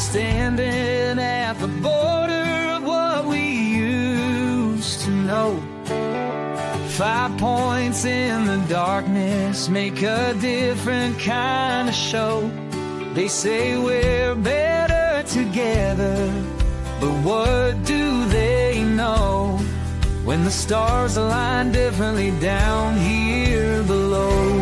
standing at the border of what we used to know. 5 points in the darkness make a different kind of show. They say we're better together, but what do they know when the stars align differently down here below?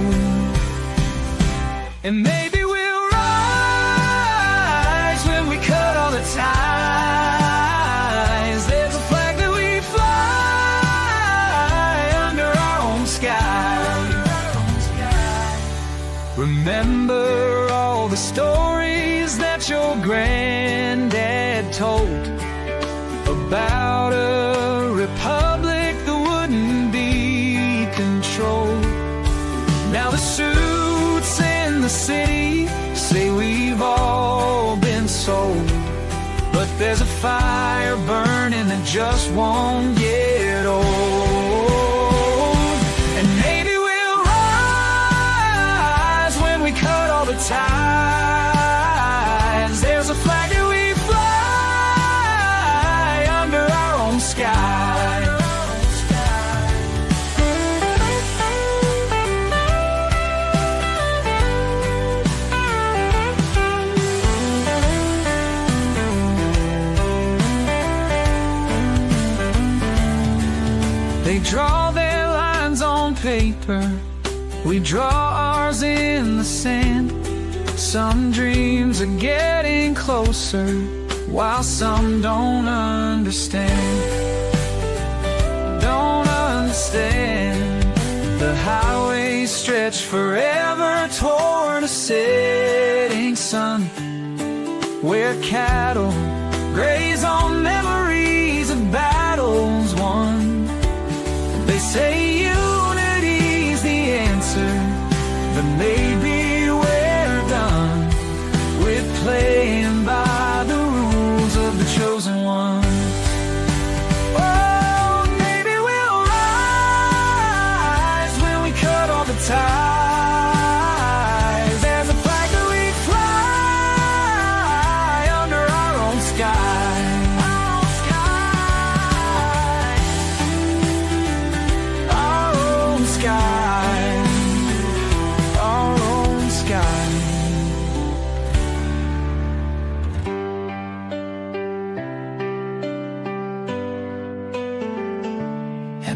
And maybe we'll rise when we cut all the ties. There's a flag that we fly under our own sky. Remember all the stories that your granddad told about a republic that wouldn't be controlled. Now the suits in the city say we've all been sold, but there's a fire burning that just won't get old. And maybe we'll rise when we cut all the ties. There's a flag that we fly under our own sky. They draw their lines on paper, we draw ours in the sand. Some dreams are getting closer, while some don't understand. Don't understand. The highways stretch forever toward a setting sun, where cattle graze on memories of battles won. They say unity's the answer, but maybe we're done with playing by the rules of the chosen one. Oh, maybe we'll rise when we cut all the ties. There's a flag that we fly under our own sky.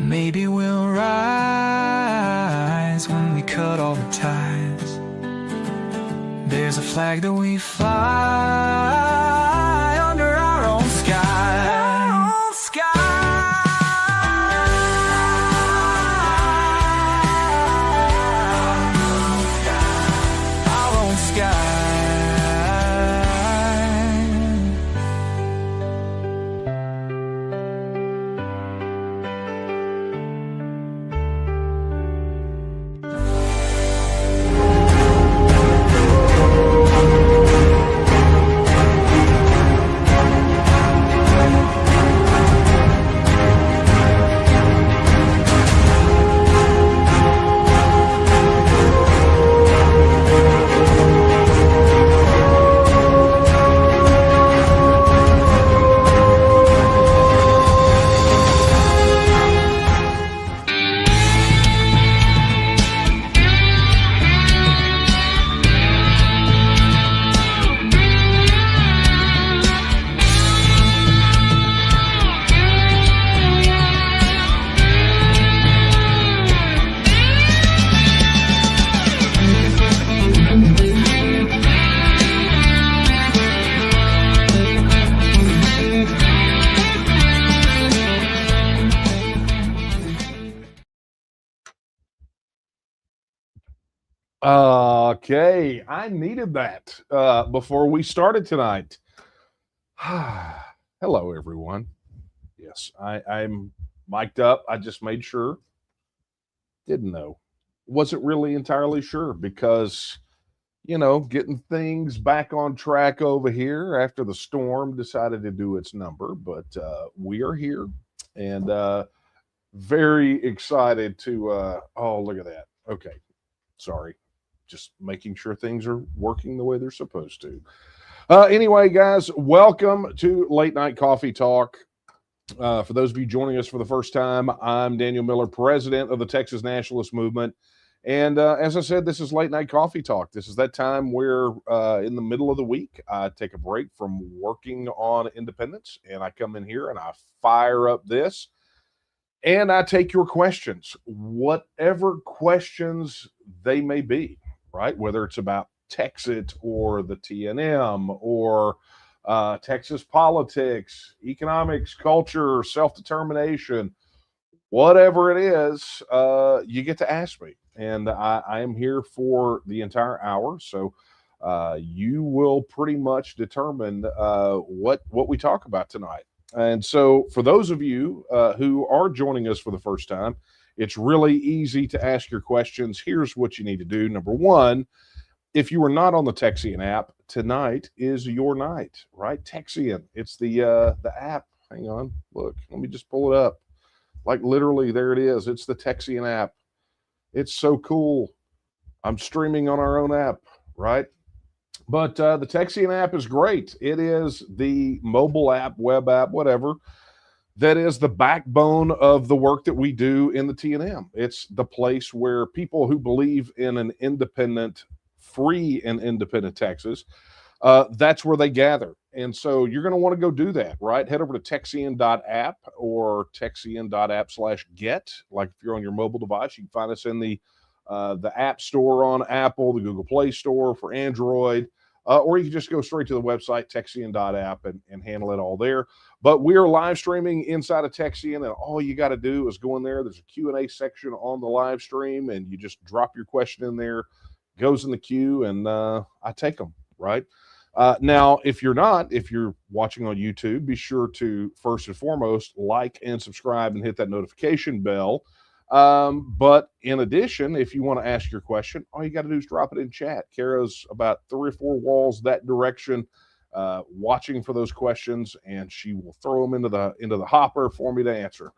Maybe we'll rise when we cut all the ties. There's a flag that we fly under our own sky. Our own sky. Okay, I needed that before we started tonight. Hello, everyone. Yes, I'm mic'd up. I just made sure. Didn't know. Wasn't really entirely sure because, you know, getting things back on track over here after the storm decided to do its number. But we are here and very excited to, oh, look at that. Okay, sorry. Just making sure things are working the way they're supposed to. Anyway, guys, welcome to Late Night Coffee Talk. For those of you joining us for the first time, I'm Daniel Miller, president of the Texas Nationalist Movement. And as I said, this is Late Night Coffee Talk. This is that time where in the middle of the week, I take a break from working on independence and I come in here and I fire up this and I take your questions, whatever questions they may be, right? Whether it's about TEXIT or the TNM or Texas politics, economics, culture, self-determination, whatever it is, you get to ask me. And I am here for the entire hour. So you will pretty much determine what we talk about tonight. And so for those of you who are joining us for the first time, it's really easy to ask your questions. Here's what you need to do. Number one, if you are not on the Texian app, tonight is your night, right? Texian, it's the app. Hang on, look, let me just pull it up. Like literally, there it is. It's the Texian app. It's so cool. I'm streaming on our own app, right? But the Texian app is great. It is the mobile app, web app, whatever, that is the backbone of the work that we do in the TNM. It's the place where people who believe in an independent, free and independent Texas, that's where they gather. And so you're going to want to go do that, right? Head over to texian.app or texian.app/get. Like if you're on your mobile device, you can find us in the App Store on Apple, the Google Play Store for Android, or you can just go straight to the website, texian.app, and handle it all there. But we are live streaming inside of Texian, and all you got to do is go in there. There's a Q&A section on the live stream, and you just drop your question in there, goes in the queue, and I take them, right? Now, if you're watching on YouTube, be sure to first and foremost like and subscribe and hit that notification bell. But in addition, if you want to ask your question, all you got to do is drop it in chat. Kara's about 3 or 4 walls that direction, watching for those questions, and she will throw them into the hopper for me to answer.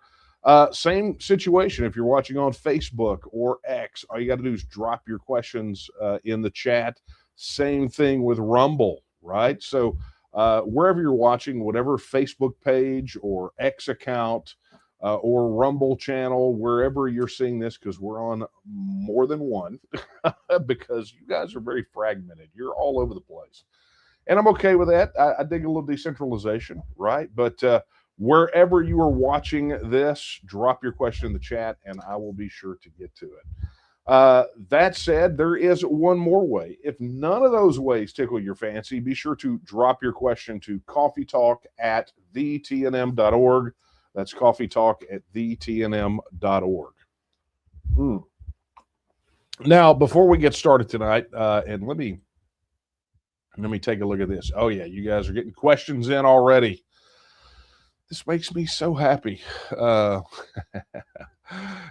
Same situation if you're watching on Facebook or X. All you got to do is drop your questions in the chat. Same thing with Rumble, right? So wherever you're watching, whatever Facebook page or X account or Rumble channel, wherever you're seeing this, because we're on more than one, because you guys are very fragmented. You're all over the place. And I'm okay with that. I dig a little decentralization, right? But wherever you are watching this, drop your question in the chat, and I will be sure to get to it. That said, there is one more way. If none of those ways tickle your fancy, be sure to drop your question to coffeetalk@thetnm.org. That's coffeetalk@thetnm.org. Now, before we get started tonight, and let me take a look at this. Oh yeah, you guys are getting questions in already. This makes me so happy.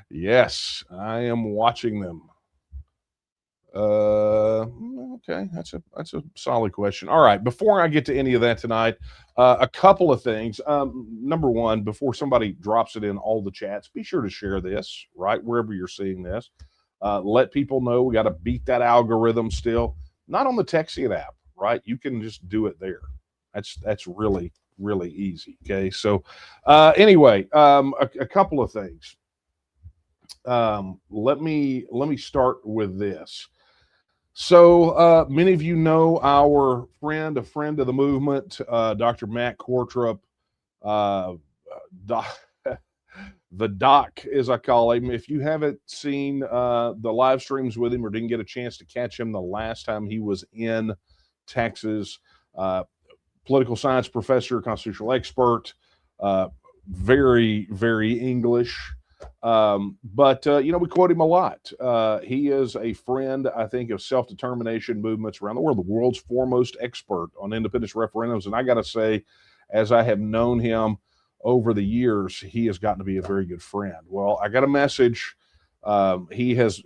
Yes, I am watching them. Okay, that's a solid question. All right, before I get to any of that tonight, a couple of things. Number one, before somebody drops it in all the chats, be sure to share this, right, wherever you're seeing this. Let people know. We got to beat that algorithm still. Not on the Texian app, right? You can just do it there. That's really, really easy. Okay, so anyway, a couple of things. Let me start with this. So many of you know our friend, a friend of the movement, Dr. Matt Kortrup, the doc, as I call him. If you haven't seen the live streams with him or didn't get a chance to catch him the last time he was in Texas, political science professor, constitutional expert, very, very English. But we quote him a lot. He is a friend, I think, of self-determination movements around the world, the world's foremost expert on independence referendums. And I got to say, as I have known him over the years, he has gotten to be a very good friend. Well, I got a message. He's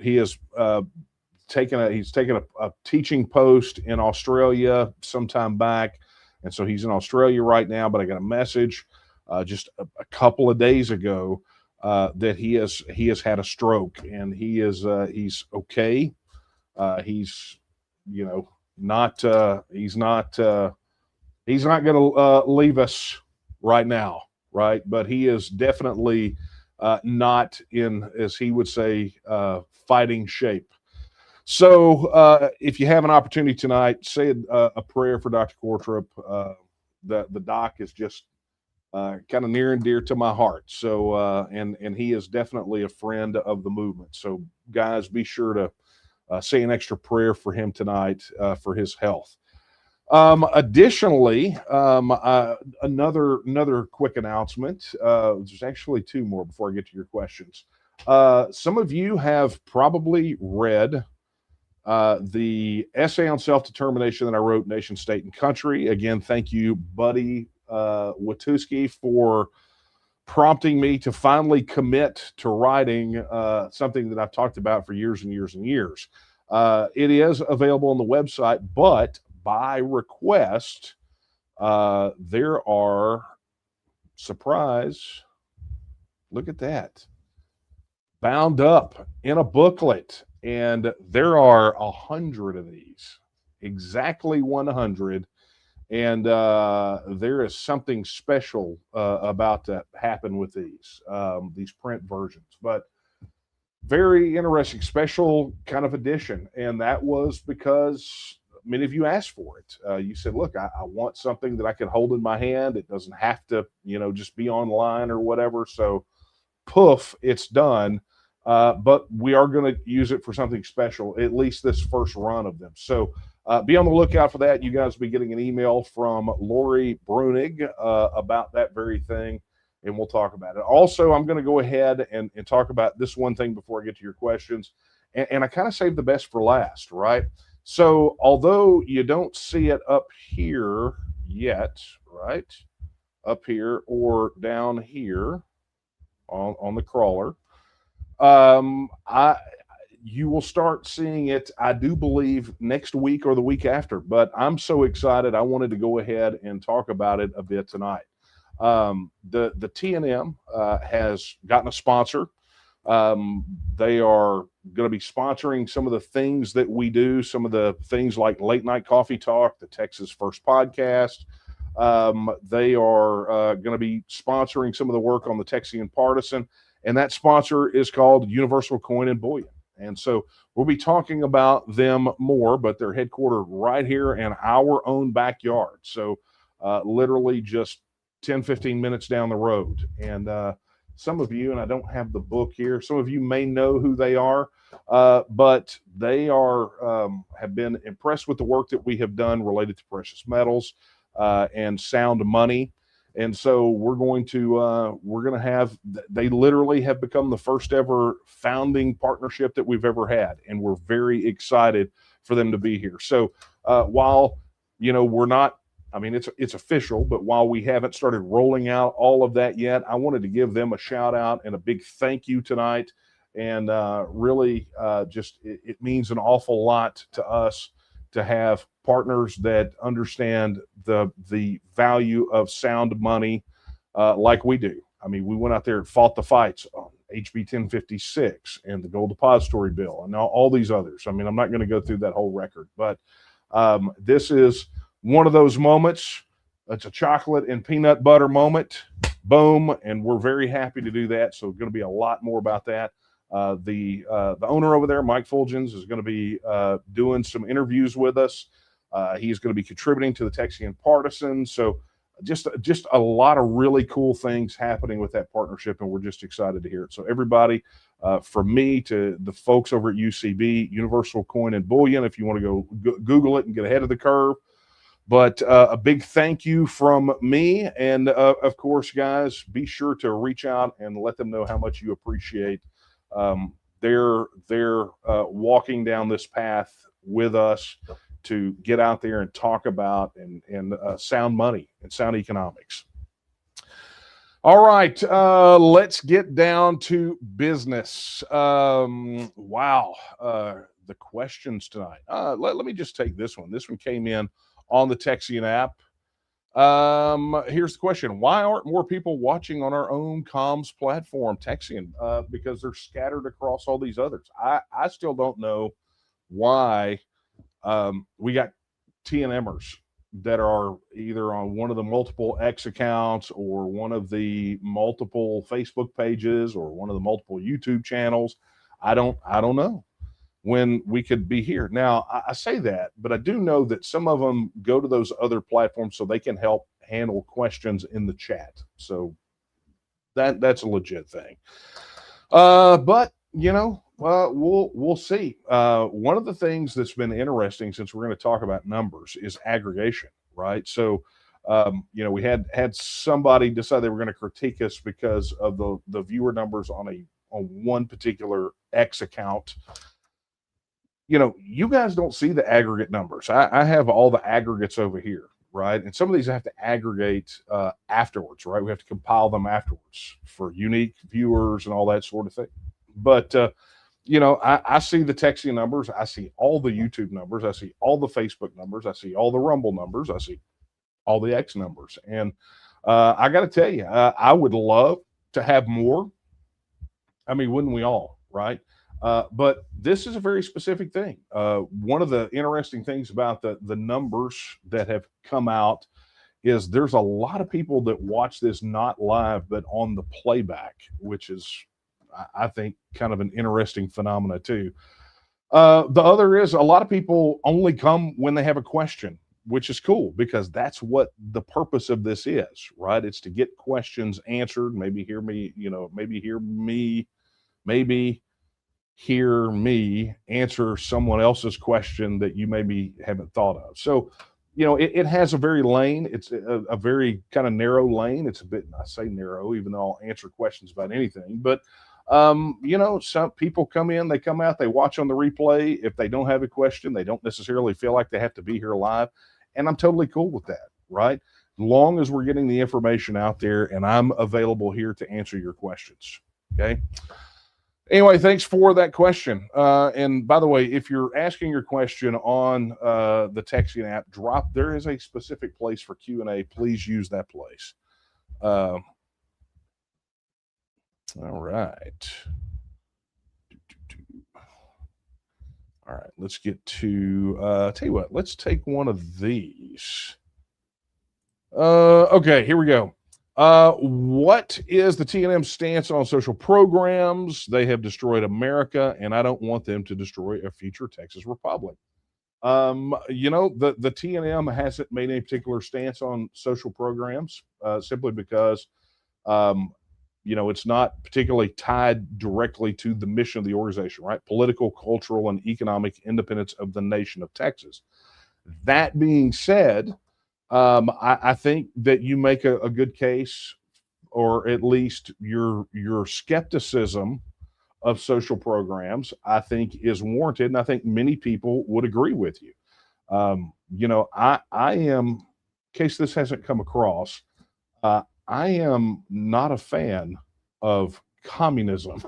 taken a teaching post in Australia sometime back. And so he's in Australia right now, but I got a message just a couple of days ago that he has had a stroke, and he's okay. He's not he's not going to leave us right now, right? But he is definitely not in, as he would say, fighting shape. So if you have an opportunity tonight, say a prayer for Dr. Courtrup. The doc is just kind of near and dear to my heart. So and he is definitely a friend of the movement. So guys, be sure to say an extra prayer for him tonight for his health. Additionally, another quick announcement. There's actually two more before I get to your questions. Some of you have probably read the essay on self-determination that I wrote, Nation, State, and Country. Again, thank you, Buddy Watuski, for prompting me to finally commit to writing something that I've talked about for years and years and years. It is available on the website, but by request, there are, surprise, look at that, bound up in a booklet. And there are 100 of these, exactly 100. And there is something special about to happen with these print versions. But very interesting, special kind of edition. And that was because many of you asked for it. You said, look, I want something that I can hold in my hand. It doesn't have to, just be online or whatever. So poof, it's done. But we are going to use it for something special, at least this first run of them. So be on the lookout for that. You guys will be getting an email from Lori Brunig about that very thing, and we'll talk about it. Also, I'm going to go ahead and talk about this one thing before I get to your questions. And I kind of saved the best for last, right? So although you don't see it up here yet, right? Up here or down here on the crawler, you will start seeing it, I do believe, next week or the week after. But I'm so excited, I wanted to go ahead and talk about it a bit tonight. The TNM has gotten a sponsor. They are going to be sponsoring some of the things that we do, some of the things like Late Night Coffee Talk, the Texas First Podcast. They are going to be sponsoring some of the work on the Texian Partisan, and that sponsor is called Universal Coin and Bullion. And so we'll be talking about them more, but they're headquartered right here in our own backyard. So literally just 10, 15 minutes down the road. And some of you, and I don't have the book here, some of you may know who they are, but they are have been impressed with the work that we have done related to precious metals and sound money. And so we're going to have, they literally have become the first ever founding partnership that we've ever had. And we're very excited for them to be here. So while, we're not, I mean, it's official, but while we haven't started rolling out all of that yet, I wanted to give them a shout out and a big thank you tonight. And really it means an awful lot to us to have partners that understand the value of sound money like we do. I mean, we went out there and fought the fights on HB 1056 and the Gold Depository Bill and all these others. I mean, I'm not going to go through that whole record, but this is one of those moments. It's a chocolate and peanut butter moment. Boom. And we're very happy to do that. So going to be a lot more about that. The owner over there, Mike Fulgens, is going to be doing some interviews with us. He's going to be contributing to the Texian Partisan. So just a lot of really cool things happening with that partnership, and we're just excited to hear it. So everybody, from me to the folks over at UCB, Universal Coin and Bullion, if you want to go Google it and get ahead of the curve. But a big thank you from me. And of course, guys, be sure to reach out and let them know how much you appreciate they're walking down this path with us to get out there and talk about and sound money and sound economics. All right, let's get down to business. Wow, the questions tonight. Let me just take this one. This one came in on the Texian app. Here's the question. Why aren't more people watching on our own comms platform, Texian? Because they're scattered across all these others. I still don't know why we got TNMers that are either on one of the multiple X accounts or one of the multiple Facebook pages or one of the multiple YouTube channels. I don't know when we could be here. Now, I say that, but I do know that some of them go to those other platforms so they can help handle questions in the chat. So that's a legit thing. But we'll see. One of the things that's been interesting, since we're going to talk about numbers, is aggregation, right? So we had somebody decide they were going to critique us because of the viewer numbers on one particular X account. You guys don't see the aggregate numbers. I have all the aggregates over here, right? And some of these I have to aggregate afterwards, right? We have to compile them afterwards for unique viewers and all that sort of thing. But I see the TEXIT numbers. I see all the YouTube numbers. I see all the Facebook numbers. I see all the Rumble numbers. I see all the X numbers. And I got to tell you, I would love to have more. I mean, wouldn't we all, right? But this is a very specific thing. One of the interesting things about the numbers that have come out is there's a lot of people that watch this not live, but on the playback, which is, I think, kind of an interesting phenomena too. The other is a lot of people only come when they have a question, which is cool because that's what the purpose of this is, right? It's to get questions answered. Maybe hear me answer someone else's question that you maybe haven't thought of. So, it has a very lane. It's a very kind of narrow lane. It's a bit, I say narrow, even though I'll answer questions about anything. But, some people come in, they come out, they watch on the replay. If they don't have a question, they don't necessarily feel like they have to be here live. And I'm totally cool with that, right? As long as we're getting the information out there and I'm available here to answer your questions. Okay. Anyway, thanks for that question. And by the way, if you're asking your question on the TEXIT app, there is a specific place for Q&A. Please use that place. All right. All right, let's get to, tell you what, let's take one of these. Okay, here we go. What is the TNM's stance on social programs? They have destroyed America, and I don't want them to destroy a future Texas Republic. The TNM hasn't made any particular stance on social programs, simply because, it's not particularly tied directly to the mission of the organization, right? Political, cultural, and economic independence of the nation of Texas. That being said, I think that you make a good case, or at least your skepticism of social programs, I think, is warranted, and I think many people would agree with you. I am, in case this hasn't come across, I am not a fan of communism.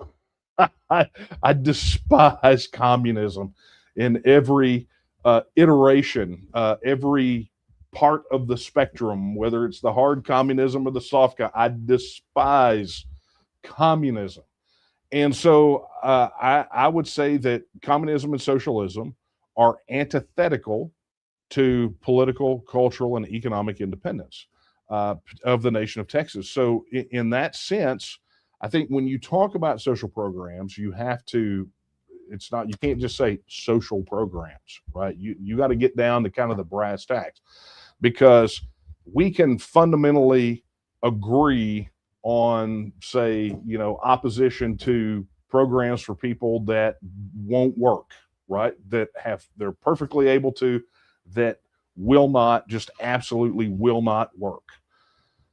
I despise communism in every iteration, every part of the spectrum, whether it's the hard communism or the soft. I despise communism. And so I would say that communism and socialism are antithetical to political, cultural, and economic independence of the nation of Texas. So in that sense, I think when you talk about social programs, you have to, you can't just say social programs, right? You got to get down to kind of the brass tacks, because we can fundamentally agree on, say, opposition to programs for people that won't work, right? They're perfectly able to, that will not, just absolutely will not work.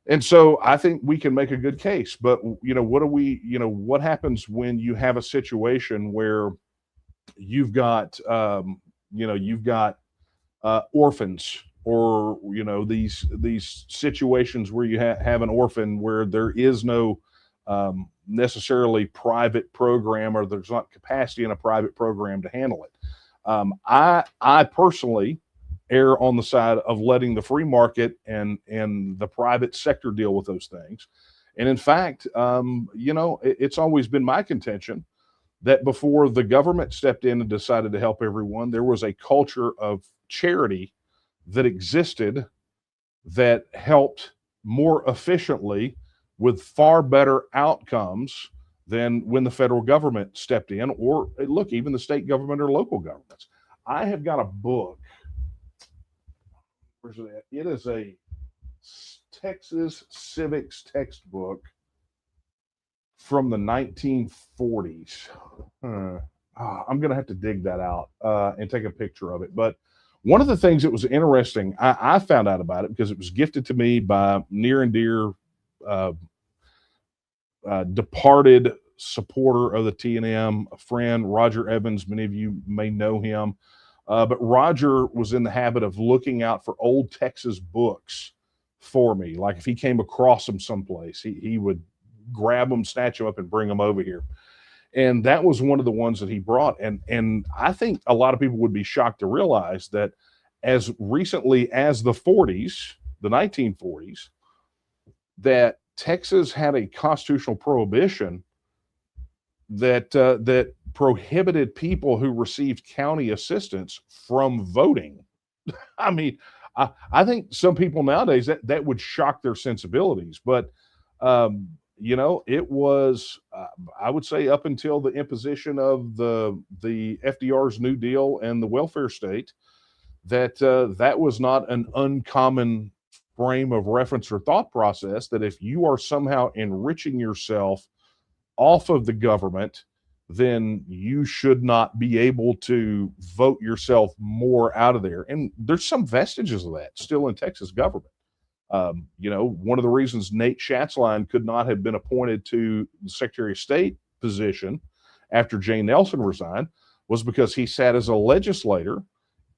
And so I think we can make a good case. But, what happens when you have a situation where you've got, orphans, or, these situations where you have an orphan where there is no necessarily private program, or there's not capacity in a private program to handle it. I personally err on the side of letting the free market and the private sector deal with those things. And in fact, it's always been my contention that before the government stepped in and decided to help everyone, there was a culture of charity that existed that helped more efficiently with far better outcomes than when the federal government stepped in, or look, even the state government or local governments. I have got a book. Where's it at? It is a Texas civics textbook from the 1940s. I'm going to have to dig that out and take a picture of it. But one of the things that was interesting, I found out about it because it was gifted to me by near and dear departed supporter of the TNM, a friend, Roger Evans. Many of you may know him. But Roger was in the habit of looking out for old Texas books for me. Like if he came across them someplace, he would grab them, snatch them up, and bring them over here. And that was one of the ones that he brought. And I think a lot of people would be shocked to realize that as recently as the 40s, the 1940s, that Texas had a constitutional prohibition that prohibited people who received county assistance from voting. I mean, I think some people nowadays that would shock their sensibilities, but it was I would say up until the imposition of the FDR's New Deal and the welfare state, that was not an uncommon frame of reference or thought process, that if you are somehow enriching yourself off of the government, then you should not be able to vote yourself more out of there. And there's some vestiges of that still in Texas government. One of the reasons Nate Schatzline could not have been appointed to the Secretary of State position after Jane Nelson resigned was because he sat as a legislator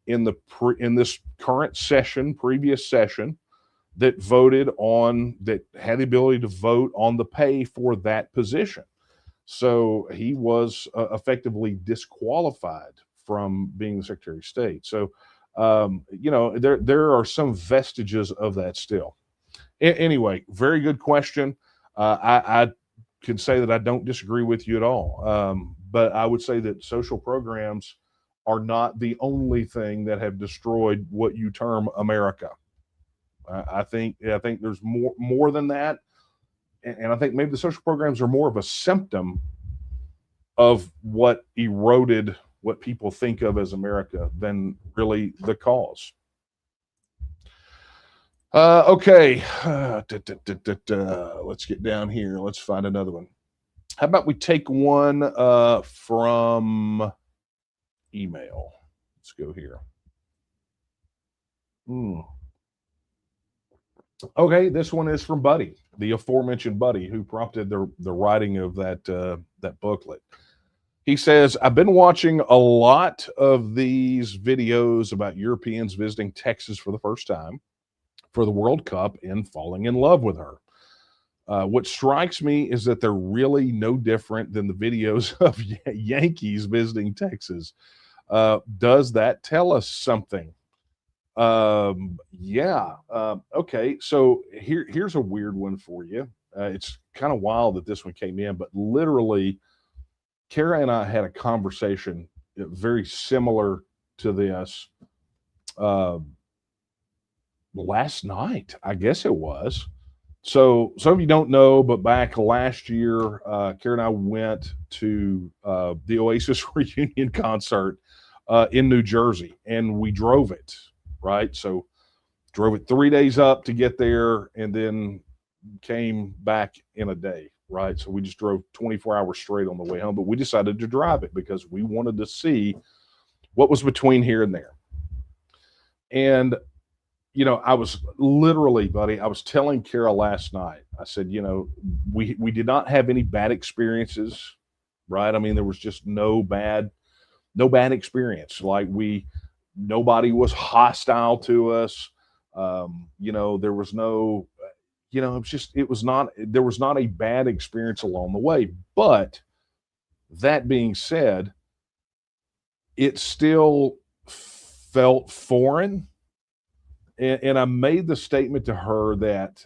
in this current session, previous session, that had the ability to vote on the pay for that position. So he was effectively disqualified from being the Secretary of State. So, there are some vestiges of that still. Anyway, very good question. I can say that I don't disagree with you at all. But I would say that social programs are not the only thing that have destroyed what you term America. I think there's more than that, and I think maybe the social programs are more of a symptom of what eroded what people think of as America than really the cause. Okay, let's get down here. Let's find another one. How about we take one from email? Let's go here. Okay, this one is from Buddy, the aforementioned Buddy, who prompted the writing of that booklet. He says, I've been watching a lot of these videos about Europeans visiting Texas for the first time for the World Cup and falling in love with her. What strikes me is that they're really no different than the videos of Yankees visiting Texas. Does that tell us something? Okay. So here's a weird one for you. It's kind of wild that this one came in, but literally, Kara and I had a conversation very similar to this last night, I guess it was. So some of you don't know, but back last year, Kara and I went to the Oasis reunion concert in New Jersey, and we drove it. Right. So drove it 3 days up to get there and then came back in a day. Right. So we just drove 24 hours straight on the way home, but we decided to drive it because we wanted to see what was between here and there. And, I was literally, Buddy, I was telling Kara last night, I said, we did not have any bad experiences. Right. I mean, there was just no bad experience. Like nobody was hostile to us. There was no, there was not a bad experience along the way. But that being said, it still felt foreign. And I made the statement to her that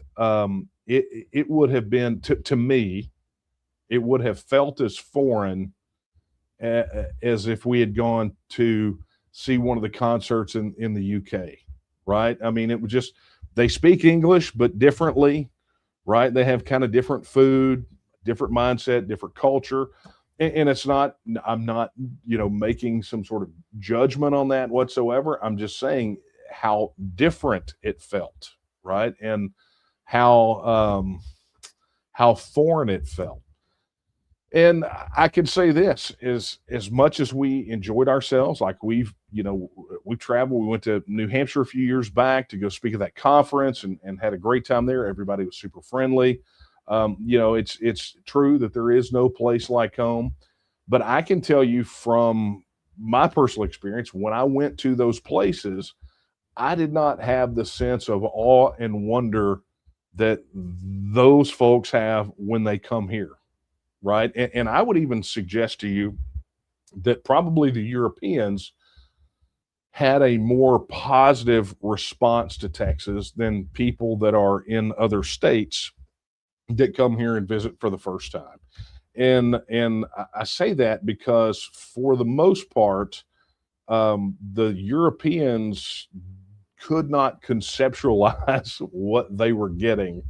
it would have been, to me, it would have felt as foreign as if we had gone to see one of the concerts in the UK, right? I mean, it was just, they speak English, but differently, right? They have kind of different food, different mindset, different culture. And it's not, I'm not, making some sort of judgment on that whatsoever. I'm just saying how different it felt, right? And how foreign it felt. And I can say this is, as much as we enjoyed ourselves, like we've traveled, we went to New Hampshire a few years back to go speak at that conference, and had a great time there. Everybody was super friendly. It's true that there is no place like home, but I can tell you from my personal experience, when I went to those places, I did not have the sense of awe and wonder that those folks have when they come here, right? And I would even suggest to you that probably the Europeans had a more positive response to Texas than people that are in other states that come here and visit for the first time. And I say that because for the most part, the Europeans could not conceptualize what they were getting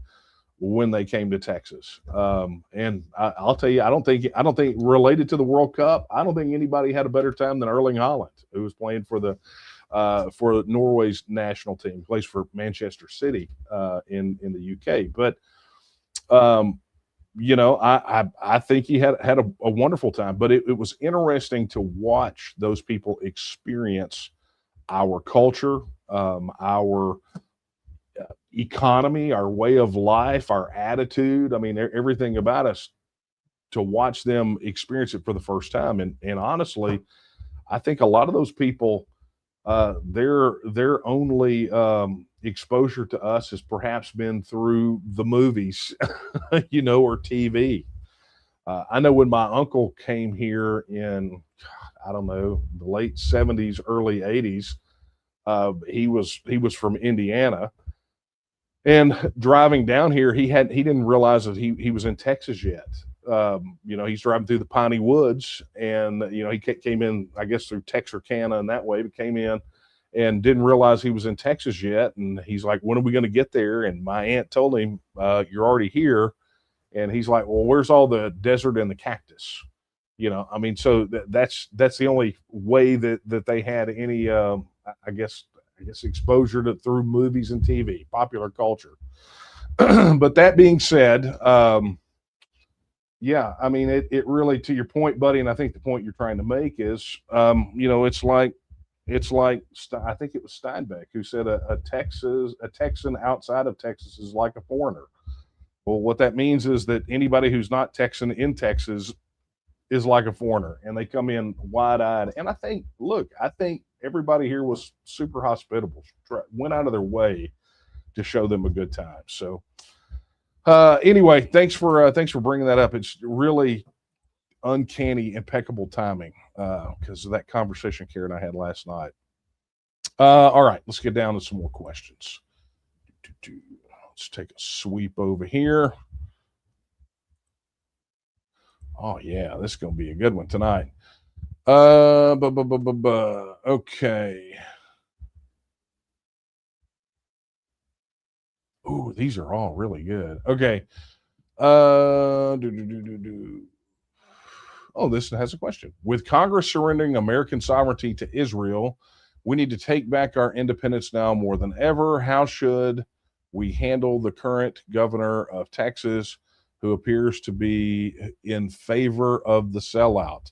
when they came to Texas. And I'll tell you, I don't think related to the World Cup, I don't think anybody had a better time than Erling Haaland, who was playing for Norway's national team. He plays for Manchester City in the UK. But I think he had a wonderful time. But it was interesting to watch those people experience our culture, our economy, our way of life, our attitude. I mean, everything about us, to watch them experience it for the first time. And honestly, I think a lot of those people, their only exposure to us has perhaps been through the movies, or TV. I know when my uncle came here in, I don't know, the late '70s, early '80s. He was from Indiana, and driving down here, he didn't realize that he was in Texas yet. He's driving through the piney woods, and he came in, I guess, through Texarkana and that way, but came in and didn't realize he was in Texas yet. And he's like, "When are we going to get there?" And my aunt told him, "You're already here." And he's like, "Well, where's all the desert and the cactus?" I mean, so that's the only way that they had any, I guess exposure to through movies and TV, popular culture. But that being said, yeah, I mean, it really, to your point, buddy, and I think the point you're trying to make is, it's like I think it was Steinbeck who said a Texan outside of Texas is like a foreigner. Well, what that means is that anybody who's not Texan in Texas is like a foreigner, and they come in wide-eyed. And I think everybody here was super hospitable, went out of their way to show them a good time. So anyway, thanks for bringing that up. It's really uncanny, impeccable timing, because of that conversation Karen and I had last night. All right, let's get down to some more questions. Let's take a sweep over here. Oh yeah, this is gonna be a good one tonight. Okay. Ooh, these are all really good. Okay. Oh, this has a question. With Congress surrendering American sovereignty to Israel, we need to take back our independence now more than ever. How should we handle the current governor of Texas, who appears to be in favor of the sellout?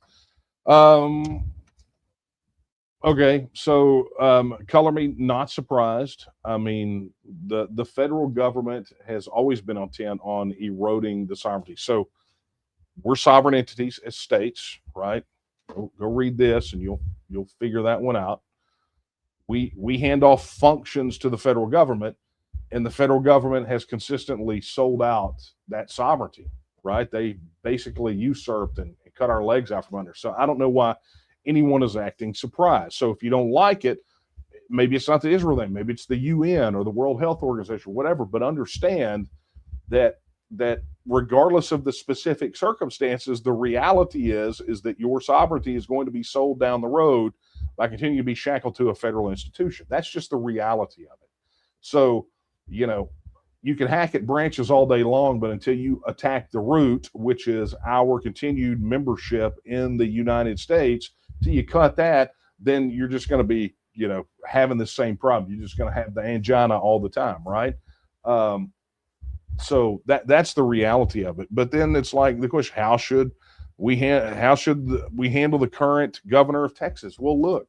Okay, so color me not surprised. I mean, the federal government has always been intent on eroding the sovereignty. So we're sovereign entities as states, right? Go read this, and you'll figure that one out. We hand off functions to the federal government, and the federal government has consistently sold out that sovereignty, right? They basically usurped and cut our legs out from under. So I don't know why anyone is acting surprised. So if you don't like it, maybe it's not the Israel thing, maybe it's the UN or the World Health Organization, whatever. But understand that regardless of the specific circumstances, the reality is that your sovereignty is going to be sold down the road by continuing to be shackled to a federal institution. That's just the reality of it. So, you know, you can hack at branches all day long, but until you attack the root, which is our continued membership in the United States, till you cut that, then you're just going to be, you know, having the same problem. You're just going to have the angina all the time, right? So that's the reality of it. But then it's like the question: how should we handle the current governor of Texas? Well, look,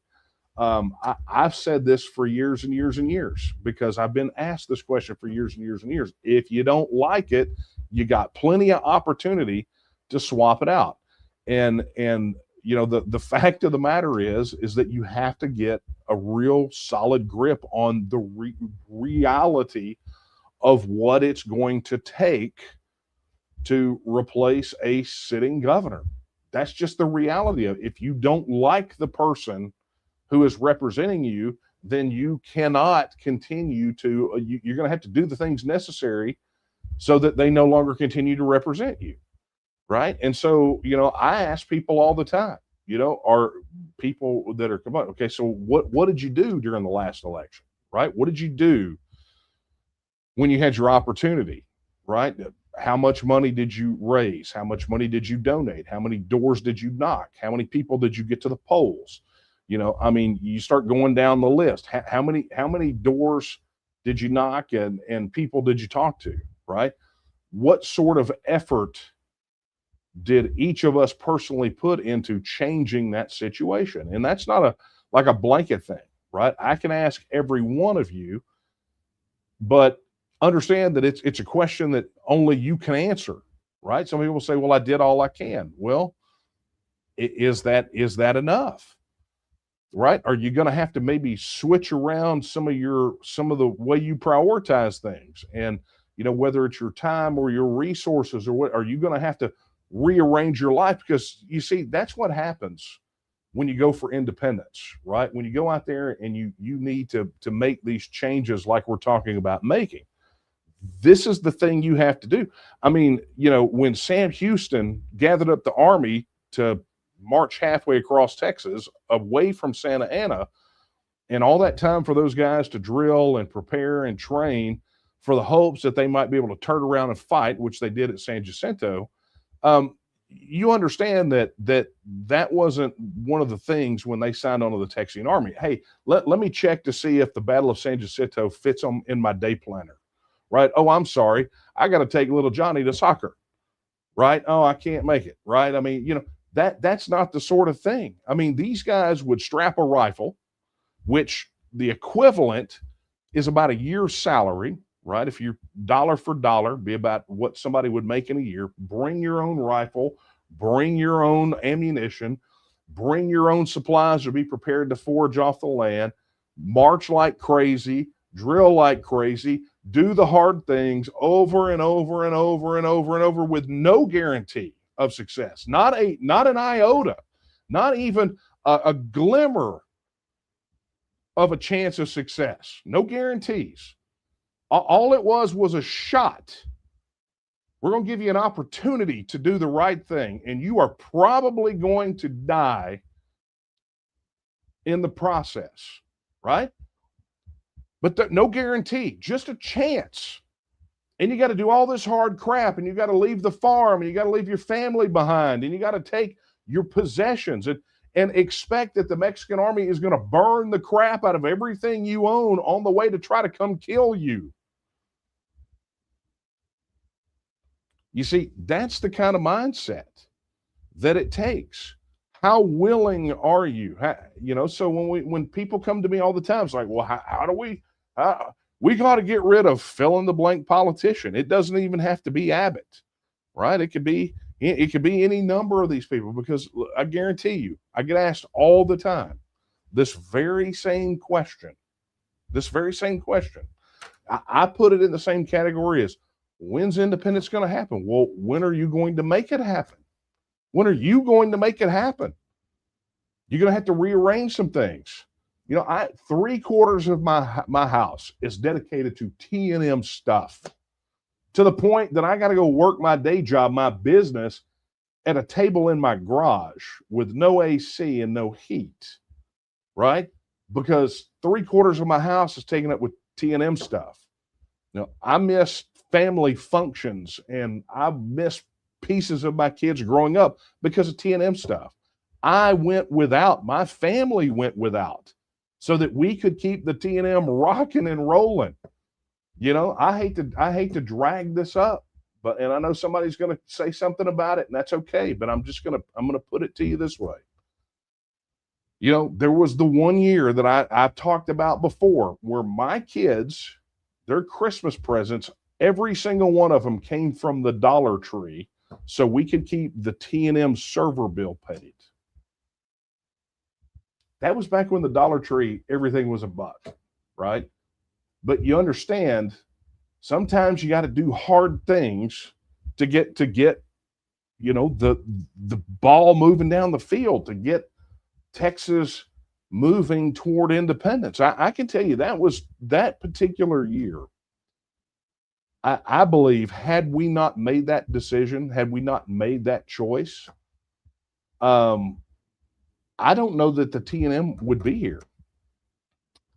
I've said this for years and years and years because I've been asked this question for years and years and years. If you don't like it, you got plenty of opportunity to swap it out. And you know, the fact of the matter is that you have to get a real solid grip on the reality of what it's going to take to replace a sitting governor. That's just the reality of it. If you don't like the person who is representing you, then you cannot continue to, you're going to have to do the things necessary so that they no longer continue to represent you. Right. And so, you know, I ask people all the time, you know, are people that are, okay, so what did you do during the last election? Right. What did you do when you had your opportunity? Right. How much money did you raise? How much money did you donate? How many doors did you knock? How many people did you get to the polls? You know, I mean, you start going down the list. How many doors did you knock and people did you talk to? Right. What sort of effort did each of us personally put into changing that situation? And that's not like a blanket thing, right? I can ask every one of you, but understand that it's a question that only you can answer, right? Some people say, well, I did all I can. Well, is that enough? Right? Are you going to have to maybe switch around some of the way you prioritize things? And, you know, whether it's your time or your resources or what, are you going to have to rearrange your life? Because you see, that's what happens when you go for independence, right? When you go out there and you need to make these changes like we're talking about making, this is the thing you have to do. I mean, you know, when Sam Houston gathered up the army to march halfway across Texas away from Santa Ana, and all that time for those guys to drill and prepare and train for the hopes that they might be able to turn around and fight, which they did at San Jacinto. You understand that wasn't one of the things when they signed on to the Texian Army. Hey, let me check to see if the Battle of San Jacinto fits in my day planner, right? Oh, I'm sorry, I got to take little Johnny to soccer, right? Oh, I can't make it, right? I mean, you know, that's not the sort of thing. I mean, these guys would strap a rifle, which the equivalent is about a year's salary, right? If you're dollar for dollar, be about what somebody would make in a year. Bring your own rifle, bring your own ammunition, bring your own supplies to be prepared to forage off the land, march like crazy, drill like crazy, do the hard things over and over and over and over and over with no guarantee of success, not an iota, not even a glimmer of a chance of success. No guarantees. All it was a shot. We're going to give you an opportunity to do the right thing, and you are probably going to die in the process, right? But no guarantee, just a chance. And you got to do all this hard crap, and you got to leave the farm, and you got to leave your family behind, and you got to take your possessions and expect that the Mexican army is going to burn the crap out of everything you own on the way to try to come kill you. You see, that's the kind of mindset that it takes. How willing are you? You know, so when people come to me all the time, it's like, well, how do we got to get rid of fill in the blank politician. It doesn't even have to be Abbott, right? It could be any number of these people, because I guarantee you, I get asked all the time this very same question. I put it in the same category as, when's independence going to happen? Well, when are you going to make it happen? When are you going to make it happen? You're going to have to rearrange some things. You know, 3/4 of my house is dedicated to T&M stuff, to the point that I got to go work my day job, my business, at a table in my garage with no AC and no heat. right? Because 3/4 of my house is taken up with T&M stuff. I miss family functions, and I miss pieces of my kids growing up because of T&M stuff. I went without, my family went without, so that we could keep the T&M rocking and rolling. I hate to drag this up, and I know somebody's going to say something about it, and that's okay, but I'm going to put it to you this way. There was the one year that I've talked about before where my kids, their Christmas presents, every single one of them came from the Dollar Tree so we could keep the T&M server bill paid. That was back when the Dollar Tree, everything was $1, right? But you understand, sometimes you got to do hard things to get the ball moving down the field, to get Texas moving toward independence. I can tell you that particular year, I believe, had we not made that decision, had we not made that choice, I don't know that the T&M would be here.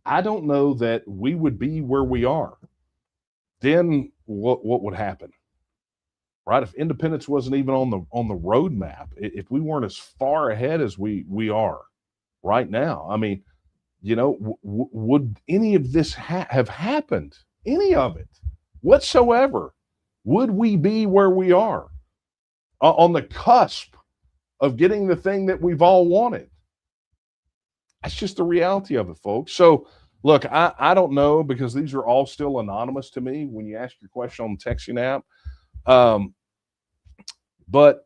I don't know that we would be where we are. Then what would happen? Right? If independence wasn't even on the roadmap, if we weren't as far ahead as we are right now, I mean, would any of this have happened? Any of it whatsoever? Would we be where we are, on the cusp of getting the thing that we've all wanted? That's just the reality of it, folks. So look, I don't know, because these are all still anonymous to me when you ask your question on the texting app. But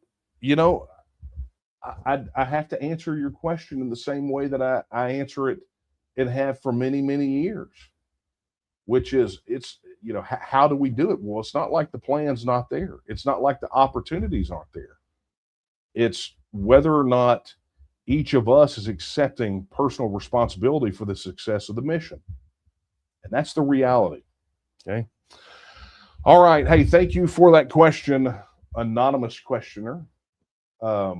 I have to answer your question in the same way that I answer it and have for many, many years, which is, how do we do it? Well, it's not like the plan's not there. It's not like the opportunities aren't there. It's whether or not each of us is accepting personal responsibility for the success of the mission. And that's the reality. Okay. All right. Hey, thank you for that question, anonymous questioner. But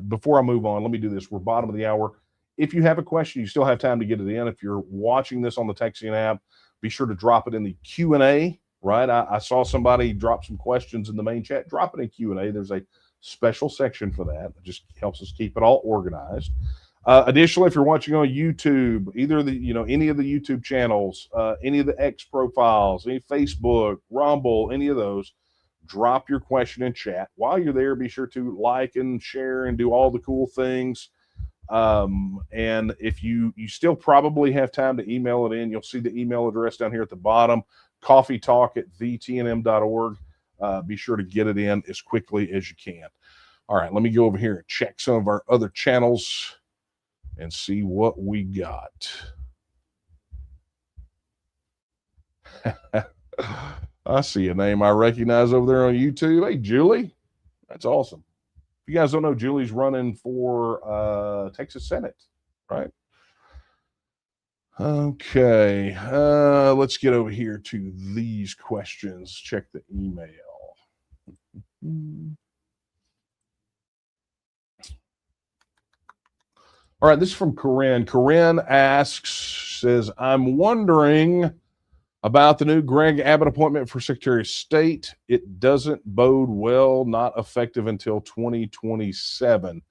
before I move on, let me do this. We're bottom of the hour. If you have a question, you still have time to get it in. If you're watching this on the Texting app, be sure to drop it in the Q&A, right? I saw somebody drop some questions in the main chat. Drop it in Q&A. There's a special section for that. It just helps us keep it all organized. Additionally, if you're watching on YouTube, either any of the YouTube channels, any of the X profiles, any Facebook, Rumble, any of those, drop your question in chat. While you're there, be sure to like and share and do all the cool things. And if you still probably have time to email it in, you'll see the email address down here at the bottom, coffeetalk@vtnm.org. Be sure to get it in as quickly as you can. All right, let me go over here and check some of our other channels and see what we got. I see a name I recognize over there on YouTube. Hey, Julie. That's awesome. If you guys don't know, Julie's running for Texas Senate, right? Okay. Let's get over here to these questions. Check the email. All right, this is from Corinne. Corinne says, I'm wondering about the new Greg Abbott appointment for Secretary of State. It doesn't bode well, not effective until 2027.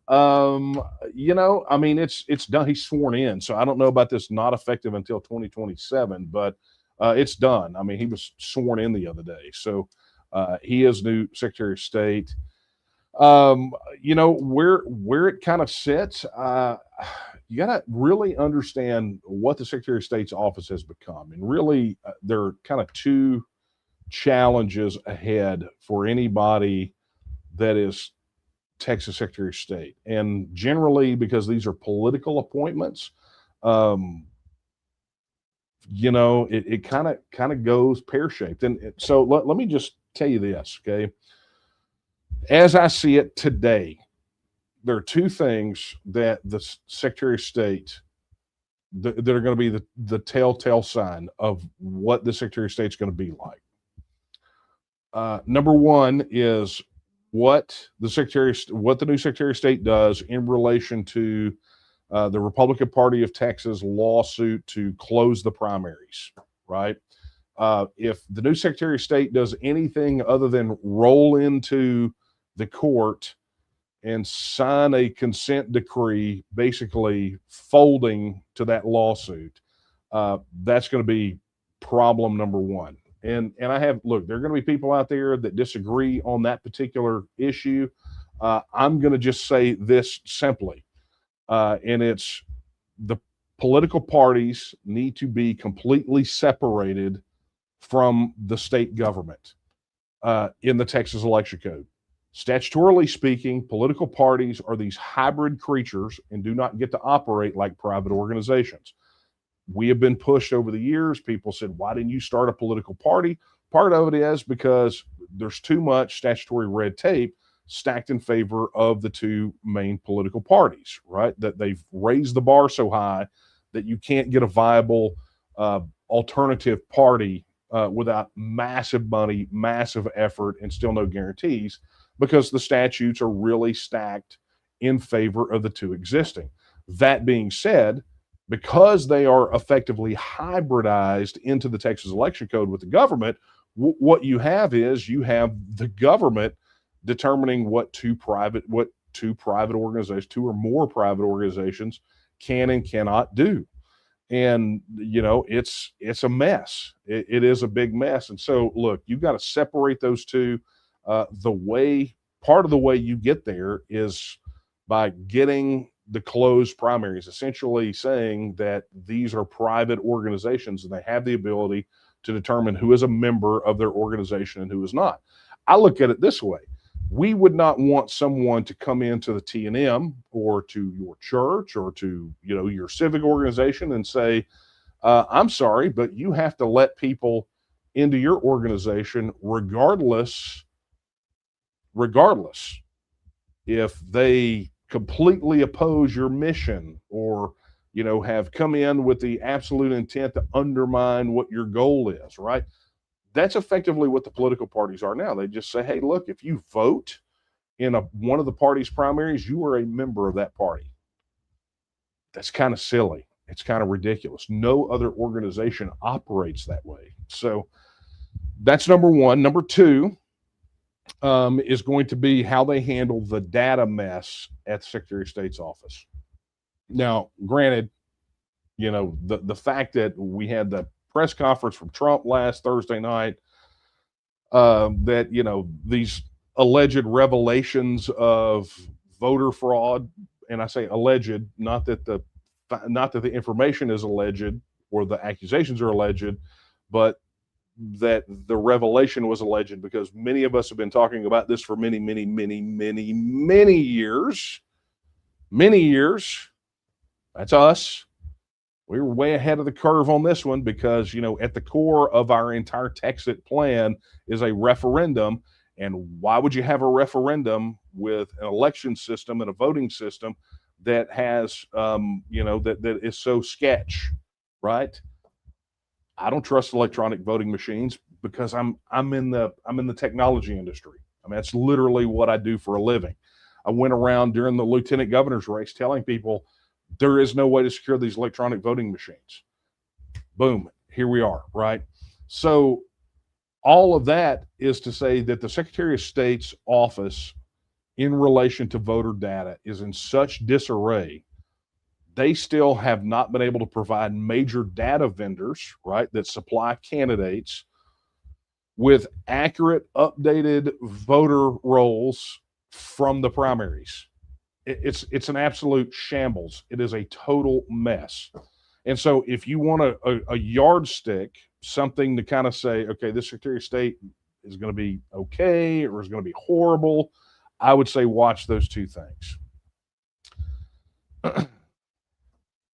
I mean, it's done. He's sworn in, so I don't know about this not effective until 2027, but it's done. I mean, he was sworn in the other day, so he is new Secretary of State. Where it kind of sits, you got to really understand what the Secretary of State's office has become. And really, there are kind of two challenges ahead for anybody that is Texas Secretary of State. And generally, because these are political appointments, it kind of goes pear-shaped. And so let me just tell you this, okay? As I see it today, there are two things that the Secretary of State that are going to be the telltale sign of what the Secretary of State is going to be like. Number one is what the new Secretary of State does in relation to the Republican Party of Texas lawsuit to close the primaries, right? If the new Secretary of State does anything other than roll into the court and sign a consent decree, basically folding to that lawsuit, that's going to be problem number one. And I have look, there are going to be people out there that disagree on that particular issue. I'm going to just say this simply, and it's the political parties need to be completely separated from the state government in the Texas election code. Statutorily speaking, political parties are these hybrid creatures and do not get to operate like private organizations. We have been pushed over the years. People said, why didn't you start a political party? Part of it is because there's too much statutory red tape stacked in favor of the two main political parties, right? That they've raised the bar so high that you can't get a viable alternative party without massive money, massive effort, and still no guarantees, because the statutes are really stacked in favor of the two existing. That being said, because they are effectively hybridized into the Texas election code with the government, what you have is you have the government determining what two or more private organizations can and cannot do. And it's a mess. It is a big mess. And so look, you've got to separate those two. Part of the way you get there is by getting the closed primaries, essentially saying that these are private organizations and they have the ability to determine who is a member of their organization and who is not. I look at it this way. We would not want someone to come into the T&M or to your church or to your civic organization and say, I'm sorry, but you have to let people into your organization regardless if they completely oppose your mission or have come in with the absolute intent to undermine what your goal is, right? That's effectively what the political parties are now. They just say, hey, look, if you vote in one of the party's primaries, you are a member of that party. That's kind of silly. It's kind of ridiculous. No other organization operates that way. So that's number one. Number two is going to be how they handle the data mess at the Secretary of State's office. Now, granted, the fact that we had the press conference from Trump last Thursday night, that these alleged revelations of voter fraud, and I say alleged, not that the information is alleged or the accusations are alleged, but that the revelation was alleged, because many of us have been talking about this for many, many, many, many, many years. Many years. That's us. We were way ahead of the curve on this one because, at the core of our entire TEXIT plan is a referendum. And why would you have a referendum with an election system and a voting system that has, that is so sketch, right? I don't trust electronic voting machines because I'm in the technology industry. I mean, that's literally what I do for a living. I went around during the lieutenant governor's race telling people there is no way to secure these electronic voting machines. Boom, here we are, right? So all of that is to say that the Secretary of State's office in relation to voter data is in such disarray. They still have not been able to provide major data vendors, right, that supply candidates with accurate, updated voter rolls from the primaries. It's an absolute shambles. It is a total mess. And so if you want a yardstick, something to kind of say, okay, this Secretary of State is going to be okay or is going to be horrible, I would say watch those two things.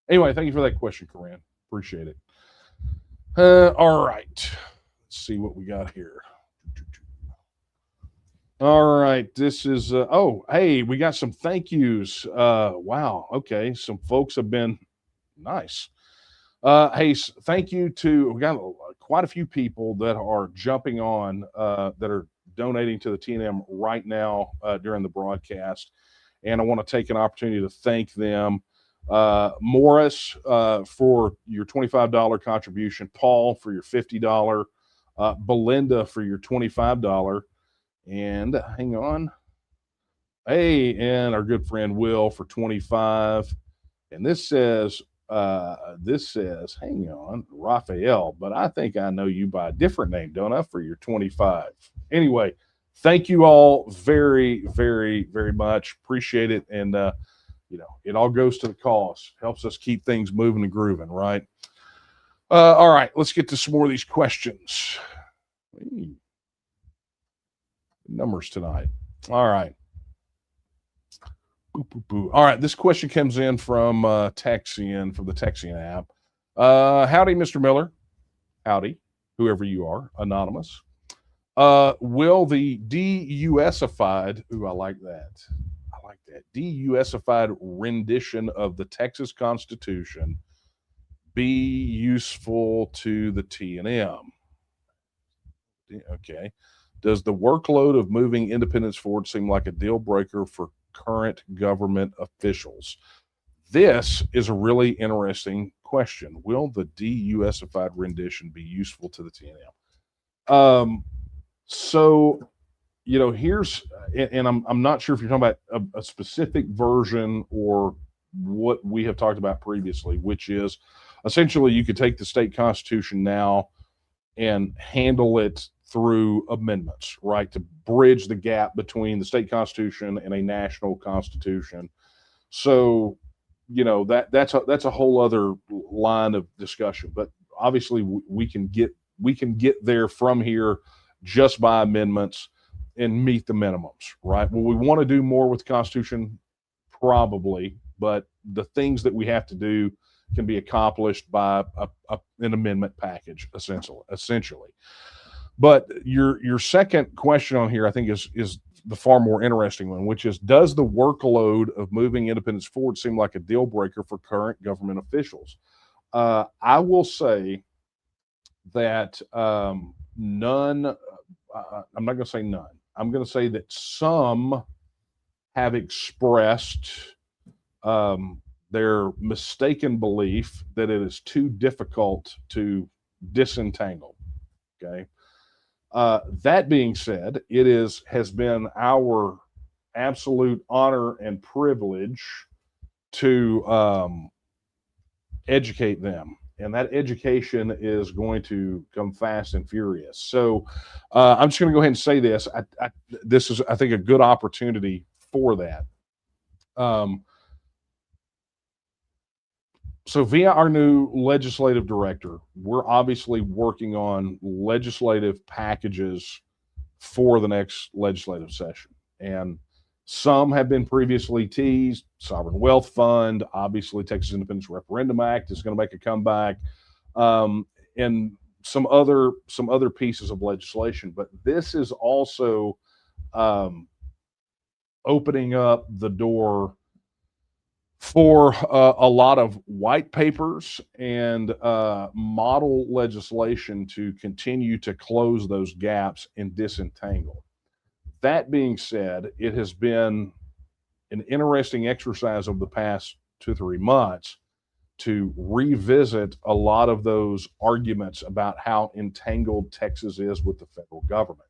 Anyway, thank you for that question, Corinne. Appreciate it. All right. Let's see what we got here. All right. This is, hey, we got some thank yous. Wow. Okay. Some folks have been nice. Hey, thank you to, we got quite a few people that are jumping on, that are donating to the TNM right now during the broadcast. And I want to take an opportunity to thank them. Morris for your $25 contribution, Paul for your $50, Belinda for your $25, and hang on. Hey, and our good friend Will for 25. And this says, hang on, Raphael, but I think I know you by a different name, don't I, for your 25. Anyway, thank you all very, very, very much. Appreciate it. And, it all goes to the cause, helps us keep things moving and grooving, right? All right, let's get to some more of these questions. Numbers tonight. All right. All right, this question comes in from Texian, from the Texian app. Howdy, Mr. Miller. Howdy, whoever you are, anonymous. Will the de-USified, ooh, I like that, de-USified rendition of the Texas Constitution be useful to the TNM? Okay. Does the workload of moving independence forward seem like a deal breaker for current government officials? This is a really interesting question. Will the de-USified rendition be useful to the TNM? So, here's, and I'm not sure if you're talking about a specific version or what we have talked about previously, which is essentially you could take the state constitution now and handle it through amendments, right, to bridge the gap between the state constitution and a national constitution. So, that's a whole other line of discussion. But obviously, we can get there from here just by amendments and meet the minimums, right? Will we want to do more with the Constitution? Probably, but the things that we have to do can be accomplished by an amendment package, essentially. But your second question on here, I think, is the far more interesting one, which is, does the workload of moving independence forward seem like a deal breaker for current government officials? I will say that none. I'm not going to say none. I'm going to say that some have expressed their mistaken belief that it is too difficult to disentangle. Okay. That being said, it has been our absolute honor and privilege to educate them. And that education is going to come fast and furious. So I'm just going to go ahead and say this. This is, I think, a good opportunity for that. So via our new legislative director, we're obviously working on legislative packages for the next legislative session. And some have been previously teased. Sovereign Wealth Fund, obviously Texas Independence Referendum Act is going to make a comeback, and some other pieces of legislation. But this is also opening up the door for a lot of white papers and model legislation to continue to close those gaps and disentangle. That being said, it has been an interesting exercise over the past 2-3 months to revisit a lot of those arguments about how entangled Texas is with the federal government,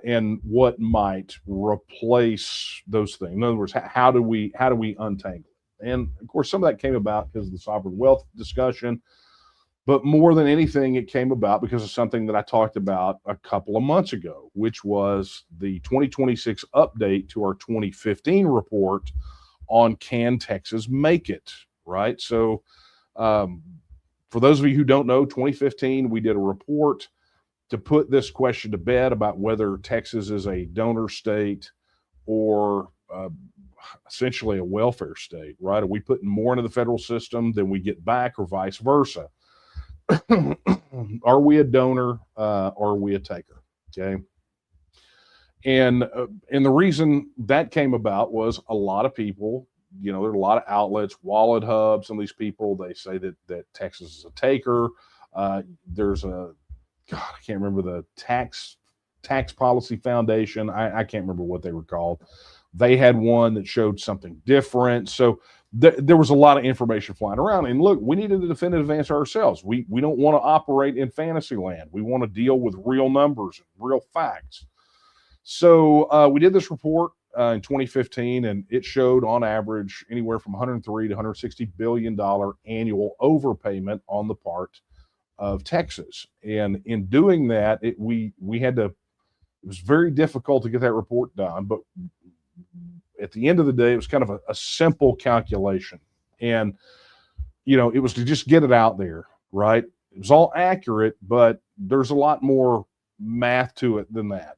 and what might replace those things. In other words, how do we untangle it? And of course, some of that came about because of the sovereign wealth discussion. But more than anything, it came about because of something that I talked about a couple of months ago, which was the 2026 update to our 2015 report on Can Texas Make It, right? So for those of you who don't know, 2015, we did a report to put this question to bed about whether Texas is a donor state or essentially a welfare state, right? Are we putting more into the federal system than we get back, or vice versa? Are we a donor or are we a taker? Okay. And the reason that came about was a lot of people, there are a lot of outlets, Wallet Hub, some of these people, they say that Texas is a taker. There's I can't remember the Tax Policy Foundation. I can't remember what they were called. They had one that showed something different. So there was a lot of information flying around. And look, we needed a definitive answer ourselves. We don't want to operate in fantasy land. We want to deal with real numbers and real facts. So we did this report in 2015, and it showed on average anywhere from 103 to 160 billion dollar annual overpayment on the part of Texas. And in doing that, we had to. It was very difficult to get that report done, but at the end of the day, it was kind of a simple calculation, and it was to just get it out there, right? It was all accurate, but there's a lot more math to it than that.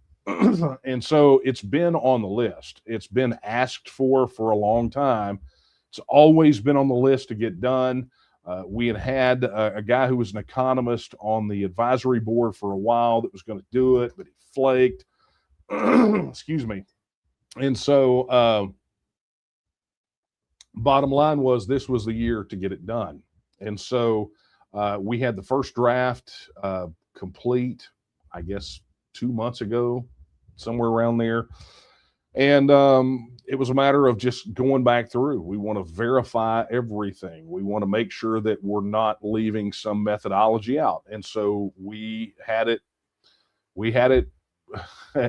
And so it's been on the list. It's been asked for a long time. It's always been on the list to get done. We had a guy who was an economist on the advisory board for a while that was going to do it, but he flaked. Excuse me. And so bottom line was this was the year to get it done. And so we had the first draft complete, I guess, 2 months ago, somewhere around there. And it was a matter of just going back through. We want to verify everything. We want to make sure that we're not leaving some methodology out. And so we had it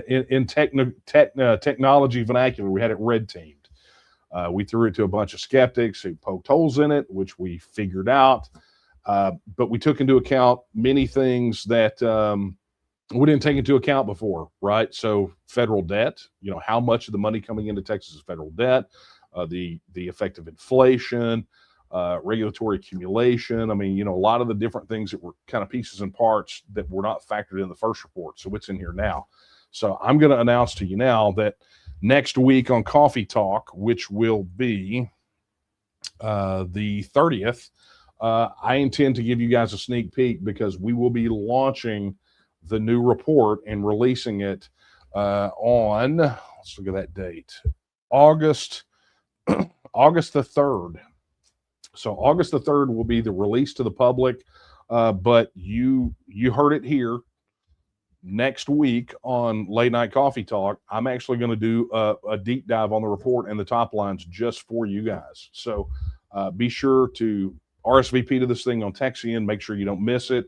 in technology vernacular, we had it red teamed. We threw it to a bunch of skeptics who poked holes in it, which we figured out. But we took into account many things that we didn't take into account before, right? So federal debt, how much of the money coming into Texas is federal debt, the effect of inflation, regulatory accumulation. I mean, a lot of the different things that were kind of pieces and parts that were not factored in the first report. So it's in here now. So I'm going to announce to you now that next week on Coffee Talk, which will be the 30th, I intend to give you guys a sneak peek because we will be launching the new report and releasing it on, let's look at that date, August the 3rd. So August the 3rd will be the release to the public, but you heard it here. Next week on Late Night Coffee Talk, I'm actually going to do a deep dive on the report and the top lines just for you guys. So be sure to RSVP to this thing on TEXIT, make sure you don't miss it.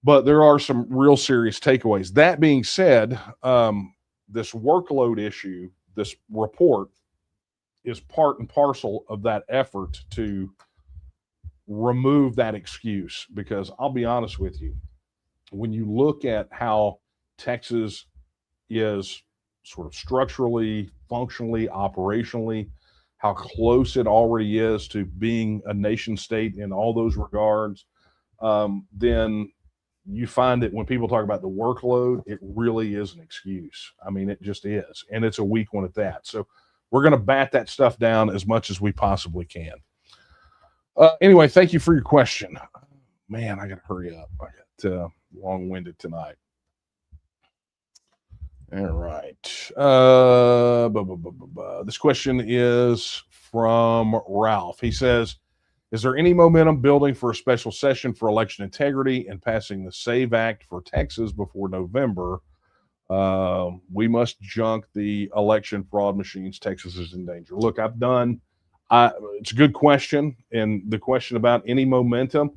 But there are some real serious takeaways. That being said, this workload issue, this report, is part and parcel of that effort to remove that excuse. Because I'll be honest with you, when you look at how Texas is sort of structurally, functionally, operationally, how close it already is to being a nation state in all those regards, then you find that when people talk about the workload, it really is an excuse. I mean, it just is. And it's a weak one at that. So we're going to bat that stuff down as much as we possibly can. Anyway, thank you for your question. Man, I got to hurry up. I got long-winded tonight. All right. This question is from Ralph. He says, is there any momentum building for a special session for election integrity and passing the SAVE Act for Texas before November? We must junk the election fraud machines. Texas is in danger. Look, it's a good question. And the question about any momentum,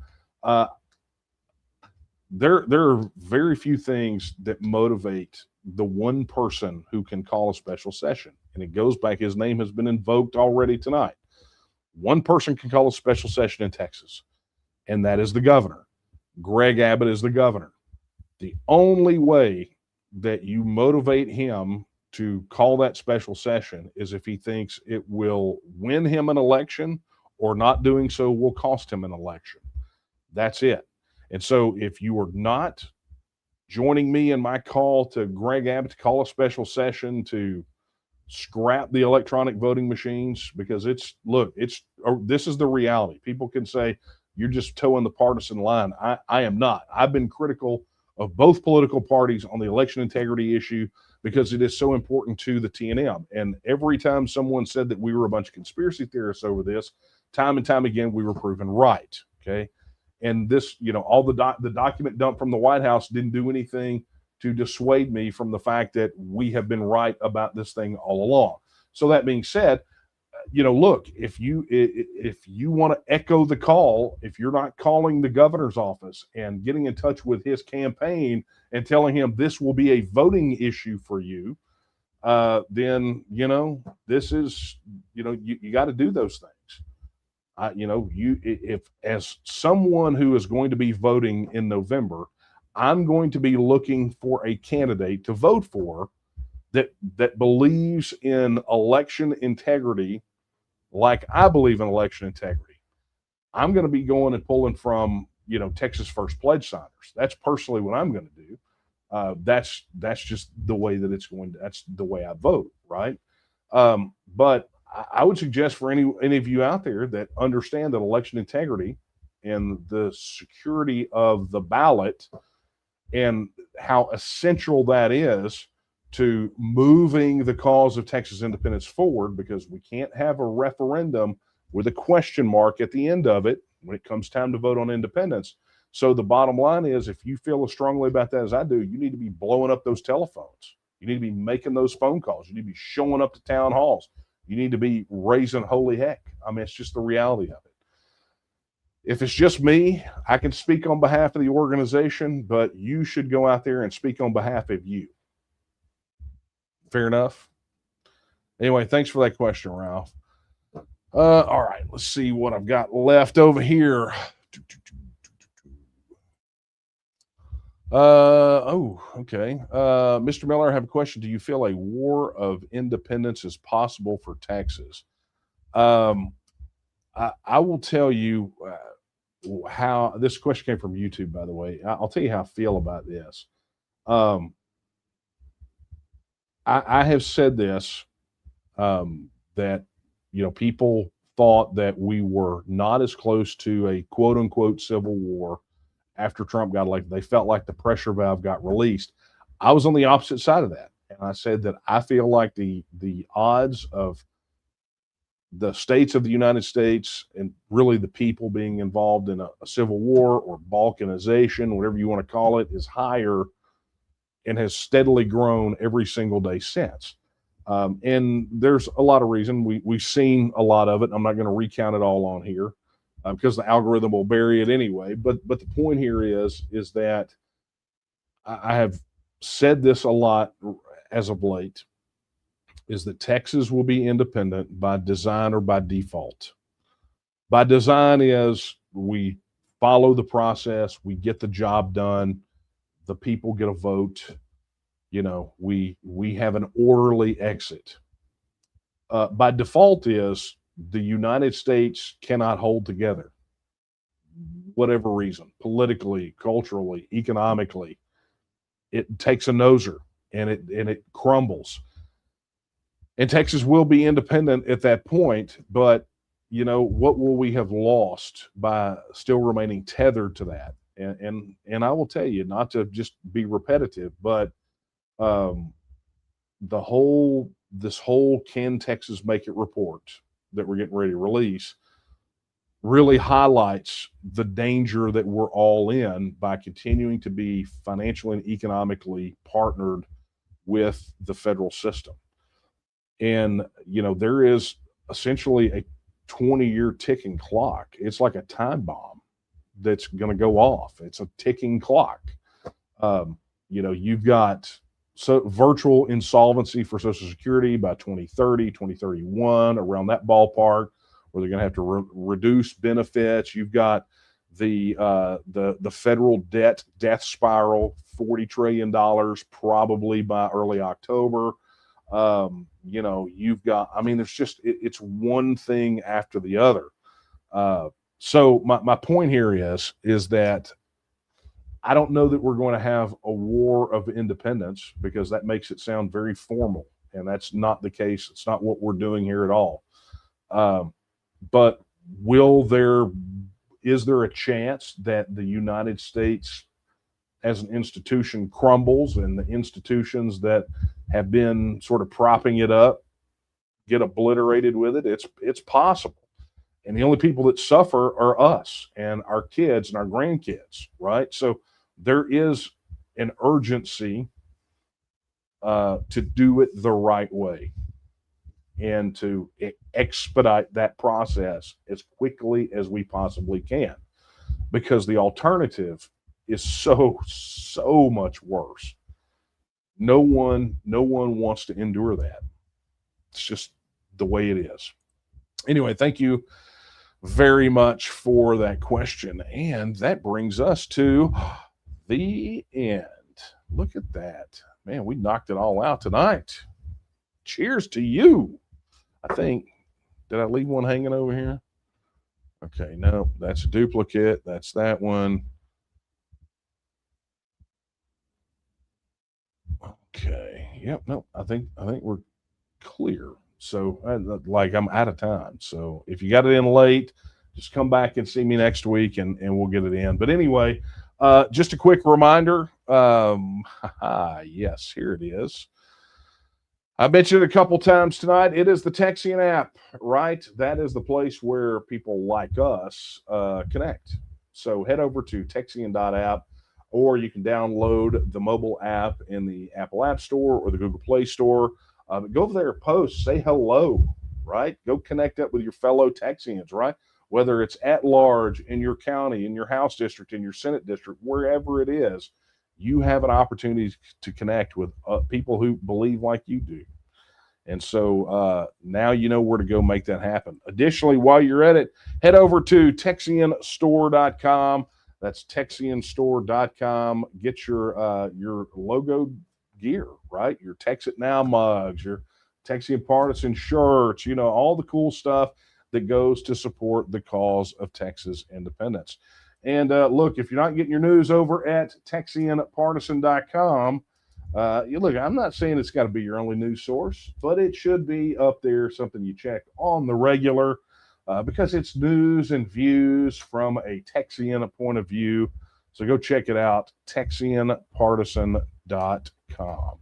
there are very few things that motivate the one person who can call a special session. And it goes back, his name has been invoked already tonight. One person can call a special session in Texas, and that is the governor. Greg Abbott is the governor. The only way that you motivate him to call that special session is if he thinks it will win him an election, or not doing so will cost him an election. That's it. And so if you are not joining me in my call to Greg Abbott to call a special session to scrap the electronic voting machines, because this is the reality. People can say you're just towing the partisan line. I am not. I've been critical of both political parties on the election integrity issue because it is so important to the TNM. And every time someone said that we were a bunch of conspiracy theorists over this, time and time again, we were proven right. Okay. And this, all the document dump from the White House didn't do anything to dissuade me from the fact that we have been right about this thing all along. So that being said, look, if you want to echo the call, if you're not calling the governor's office and getting in touch with his campaign and telling him this will be a voting issue for you, then this is you got to do those things. If as someone who is going to be voting in November, I'm going to be looking for a candidate to vote for that believes in election integrity, like I believe in election integrity. I'm going to be going and pulling from Texas First Pledge signers. That's personally what I'm going to do. That's just the way that it's going to. That's the way I vote, right? But I would suggest for any of you out there that understand that election integrity and the security of the ballot and how essential that is to moving the cause of Texas independence forward, because we can't have a referendum with a question mark at the end of it when it comes time to vote on independence. So the bottom line is, if you feel as strongly about that as I do, you need to be blowing up those telephones. You need to be making those phone calls. You need to be showing up to town halls. You need to be raising holy heck. I mean, it's just the reality of it. If it's just me, I can speak on behalf of the organization, but you should go out there and speak on behalf of you. Fair enough? Anyway, thanks for that question, Ralph. All right, let's see what I've got left over here. Okay. Mr. Miller, I have a question. Do you feel a war of independence is possible for Texas? I will tell you how this question came from YouTube, by the way. I'll tell you how I feel about this. I have said this, that, people thought that we were not as close to a quote unquote civil war after Trump got elected. They felt like the pressure valve got released. I was on the opposite side of that. And I said that I feel like the odds of the states of the United States and really the people being involved in a civil war or balkanization, whatever you want to call it, is higher and has steadily grown every single day since. And there's a lot of reason. We've seen a lot of it. I'm not going to recount it all on here because the algorithm will bury it anyway. But the point here is that I have said this a lot as of late, is that Texas will be independent by design or by default. By design is we follow the process, we get the job done, the people get a vote, we have an orderly exit. By default is the United States cannot hold together, whatever reason, politically, culturally, economically. It takes a noser and it crumbles. And Texas will be independent at that point, but what will we have lost by still remaining tethered to that? And I will tell you, not to just be repetitive, but this whole Can Texas Make It report that we're getting ready to release really highlights the danger that we're all in by continuing to be financially and economically partnered with the federal system. And, there is essentially a 20-year ticking clock. It's like a time bomb that's going to go off. It's a ticking clock. You've got virtual insolvency for Social Security by 2030, 2031, around that ballpark, where they're going to have to reduce benefits. You've got the federal death spiral, $40 trillion probably by early October. You've got, there's just, it's one thing after the other. So my point here is that I don't know that we're going to have a war of independence, because that makes it sound very formal, and that's not the case. It's not what we're doing here at all. But is there a chance that the United States as an institution crumbles, and the institutions that have been sort of propping it up get obliterated with it? It's possible. And the only people that suffer are us and our kids and our grandkids, right? So there is an urgency to do it the right way and to expedite that process as quickly as we possibly can, because the alternative is so much worse. No one wants to endure that. It's just the way it is. Anyway, thank you very much for that question. And that brings us to the end. Look at that. Man, we knocked it all out tonight. Cheers to you. I think, did I leave one hanging over here? Okay, no, that's a duplicate. That's that one. Okay. Yep. No, I think we're clear. So, like, I'm out of time. So, if you got it in late, just come back and see me next week, and we'll get it in. But anyway, just a quick reminder. Yes, here it is. I mentioned it a couple times tonight. It is the Texian app, right? That is the place where people like us connect. So head over to Texian.app, or you can download the mobile app in the Apple App Store or the Google Play Store. Go over there, post, say hello, right? Go connect up with your fellow Texians, right? Whether it's at large, in your county, in your House district, in your Senate district, wherever it is, you have an opportunity to connect with people who believe like you do. And so now you know where to go make that happen. Additionally, while you're at it, head over to TexianStore.com. That's TexianStore.com. Get your logo gear, right? Your Texit Now mugs, your Texian Partisan shirts, all the cool stuff that goes to support the cause of Texas independence. And look, if you're not getting your news over at TexianPartisan.com, look, I'm not saying it's got to be your only news source, but it should be up there, something you check on the regular, because it's news and views from a Texian point of view. So go check it out, TexianPartisan.com.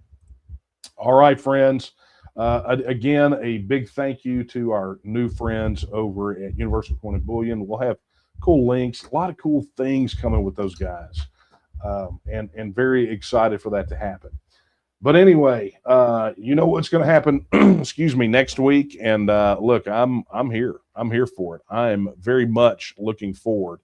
All right, friends. Again, a big thank you to our new friends over at Universal Coin and Bullion. We'll have cool links, a lot of cool things coming with those guys, and very excited for that to happen. But anyway, you know what's going to happen, excuse me, next week. And look, I'm here. I'm here for it. I'm very much looking forward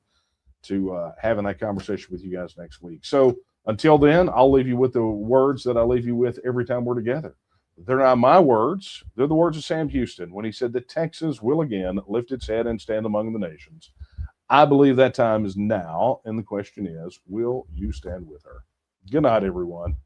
to having that conversation with you guys next week. So until then, I'll leave you with the words that I leave you with every time we're together. They're not my words. They're the words of Sam Houston when he said that Texas will again lift its head and stand among the nations. I believe that time is now, and the question is, will you stand with her? Good night, everyone.